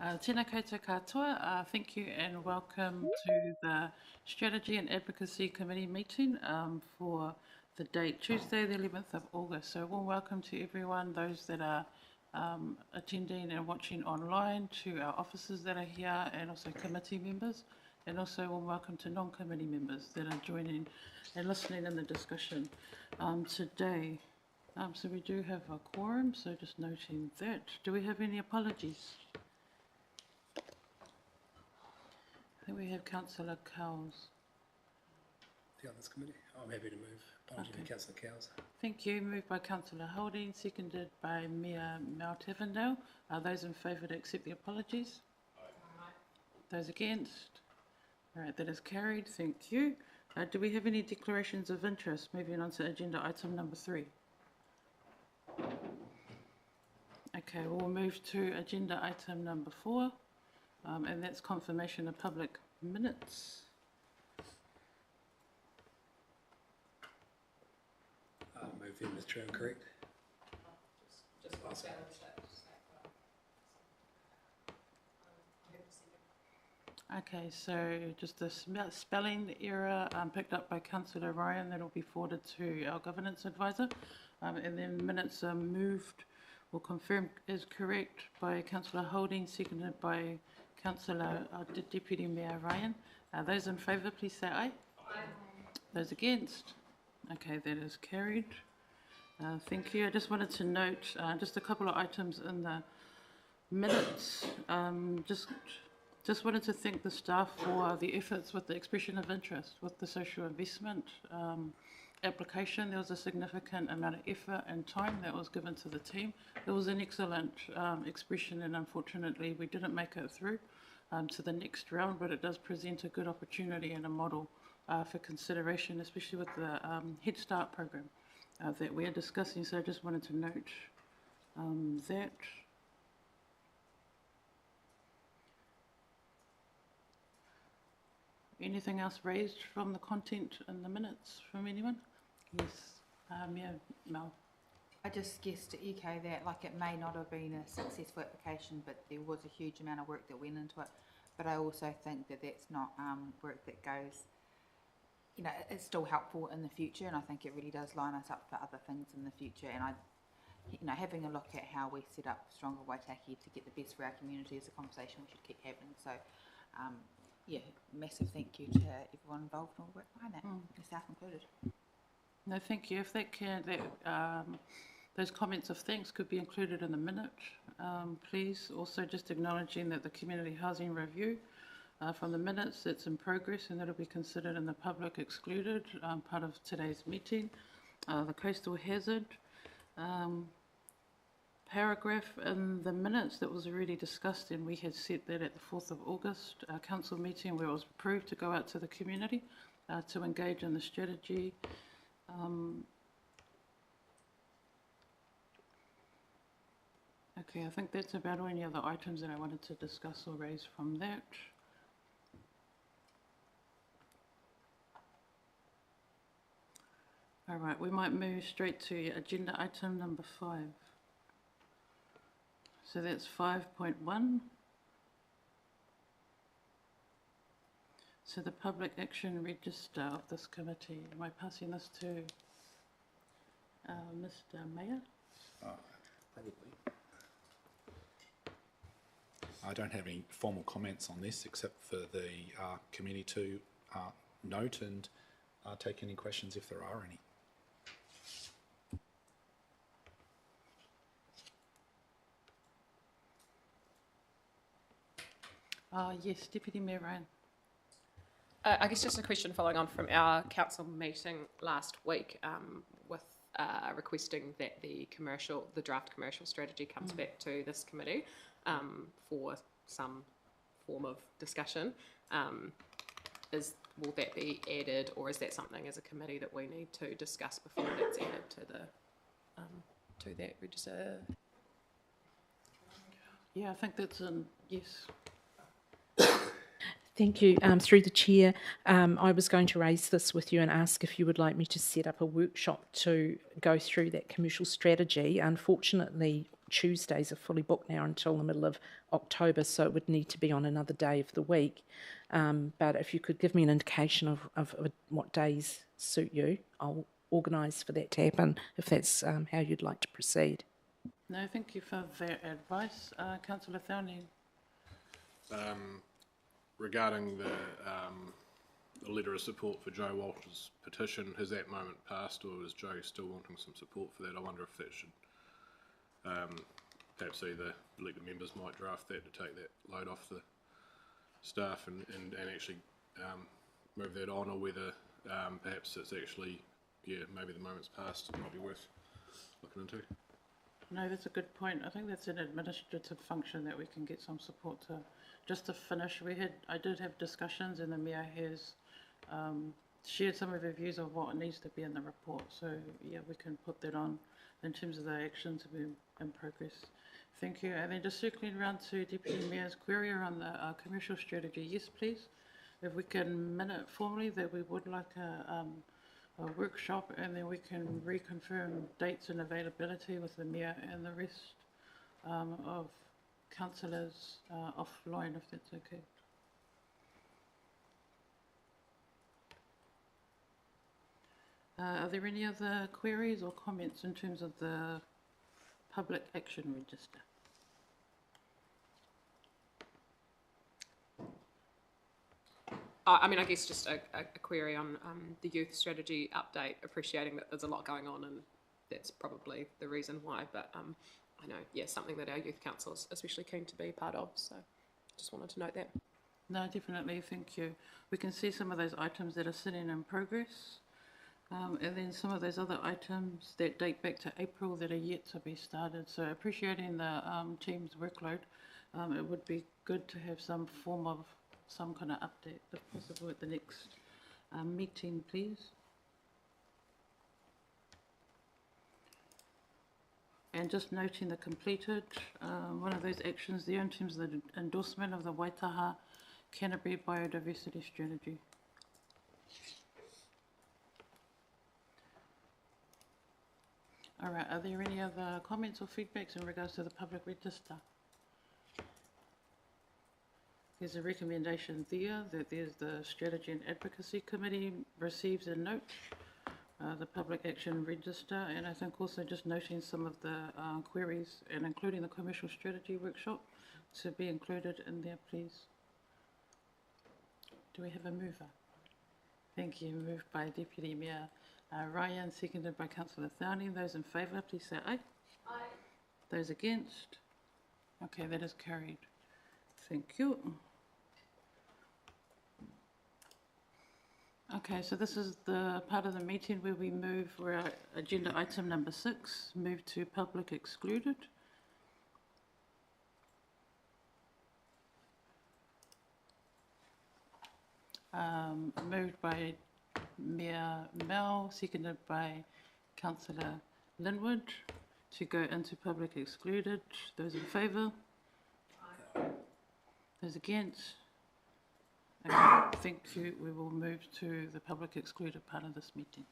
Tēnā koutou katoa. Thank you and welcome to the Strategy and Advocacy Committee meeting for the date Tuesday, the 11th of August. So warm welcome to everyone, those that are attending and watching online, to our officers that are here, and also committee members, and also warm welcome to non-committee members that are joining and listening in the discussion today. So we do have a quorum, so just noting that. Do we have any apologies? I think we have Councillor Cowles. The others committee. I'm happy to move. Apology to Councillor Cowles. Thank you. Moved by Councillor Holding, seconded by Mayor Mal Tavendale. Are those in favour to accept the apologies? Aye. Those against? All right, that is carried. Thank you. Do we have any declarations of interest? Moving on to agenda item number 3. Okay, we'll move to agenda item number 4, and that's confirmation of public minutes. Move them as true and correct. Okay, so just a spelling error picked up by Councillor Ryan that will be forwarded to our governance advisor, and then minutes are moved or confirmed as correct by Councillor Holding, seconded by Councillor Deputy Mayor Ryan. Those in favour, please say aye. Aye. Those against? Okay, that is carried. Thank you. I just wanted to note just a couple of items in the minutes. Just wanted to thank the staff for the efforts with the expression of interest with the social investment application. There was a significant amount of effort and time that was given to the team. It was an excellent expression, and unfortunately we didn't make it through to the next round, but it does present a good opportunity and a model for consideration, especially with the Head Start program that we are discussing. So I just wanted to note that. Anything else raised from the content in the minutes from anyone? Yes, Mayor Mel. I just guess to echo that, like, it may not have been a successful application, but there was a huge amount of work that went into it. But I also think that that's not work that goes, you know, it's still helpful in the future, and I think it really does line us up for other things in the future. And having a look at how we set up Stronger Waitaki to get the best for our community is a conversation we should keep having. So, yeah, massive thank you to everyone involved in all the work behind that, yourself included. No, thank you. If those comments of thanks could be included in the minute, please. Also, just acknowledging that the community housing review from the minutes, it's in progress, and that'll be considered in the public excluded part of today's meeting. The coastal hazard paragraph in the minutes that was already discussed, and we had set that at the 4th of August council meeting, where it was approved to go out to the community to engage in the strategy. Okay, I think that's about all. Any other items that I wanted to discuss or raise from that? All right, we might move straight to agenda item number 5. So that's 5.1. So the public action register of this committee. Am I passing this to Mr. Mayor? Probably. I don't have any formal comments on this except for the committee to note and take any questions if there are any. Yes, Deputy Mayor Ryan. I guess just a question following on from our council meeting last week with requesting that the draft commercial strategy comes back to this committee for some form of discussion. Will that be added, or is that something as a committee that we need to discuss before that's added to that register? Yeah, I think that's yes. Thank you. Through the chair, I was going to raise this with you and ask if you would like me to set up a workshop to go through that commercial strategy. Unfortunately, Tuesdays are fully booked now until the middle of October, so it would need to be on another day of the week. But if you could give me an indication of what days suit you, I'll organise for that to happen if that's how you'd like to proceed. No, thank you for that advice. Councillor Thorney. Regarding the letter of support for Joe Walter's petition, has that moment passed, or is Joe still wanting some support for that? I wonder if that should perhaps either elected members might draft that to take that load off the staff and actually move that on, or whether perhaps it's actually, maybe the moment's passed. It might be worth looking into. No, that's a good point. I think that's an administrative function that we can get some support to. Just to finish, I did have discussions, and the Mayor has shared some of her views of what needs to be in the report. So yeah, we can put that on in terms of the action to be in progress. Thank you. And then just circling around to Deputy Mayor's query around the commercial strategy. Yes, please. If we can minute formally that we would like a workshop, and then we can reconfirm dates and availability with the Mayor and the rest of councillors offline, if that's okay. Are there any other queries or comments in terms of the public action register? I mean, I guess just a query on the youth strategy update, appreciating that there's a lot going on, and that's probably the reason why, but I know, something that our youth council is especially keen to be a part of, so just wanted to note that. No, definitely, thank you. We can see some of those items that are sitting in progress, and then some of those other items that date back to April that are yet to be started. So appreciating the team's workload, it would be good to have some form of some kind of update, if possible, at the next meeting, please. And just noting the completed, one of those actions there in terms of the endorsement of the Waitaha Canterbury Biodiversity Strategy. All right, are there any other comments or feedbacks in regards to the public register? There's a recommendation there that there's the Strategy and Advocacy Committee receives a note, the public action register, and I think also just noting some of the queries and including the commercial strategy workshop to be included in there, please. Do we have a mover? Thank you. Moved by Deputy Mayor Ryan, seconded by Councillor Thorney. Those in favour, please say aye. Aye. Those against? Okay, that is carried. Thank you. Okay, so this is the part of the meeting where we move, we're at agenda item number 6, move to public excluded. Moved by Mayor Mel, seconded by Councillor Linwood to go into public excluded. Those in favour? Aye. Those against? Okay, thank you. We will move to the public excluded part of this meeting.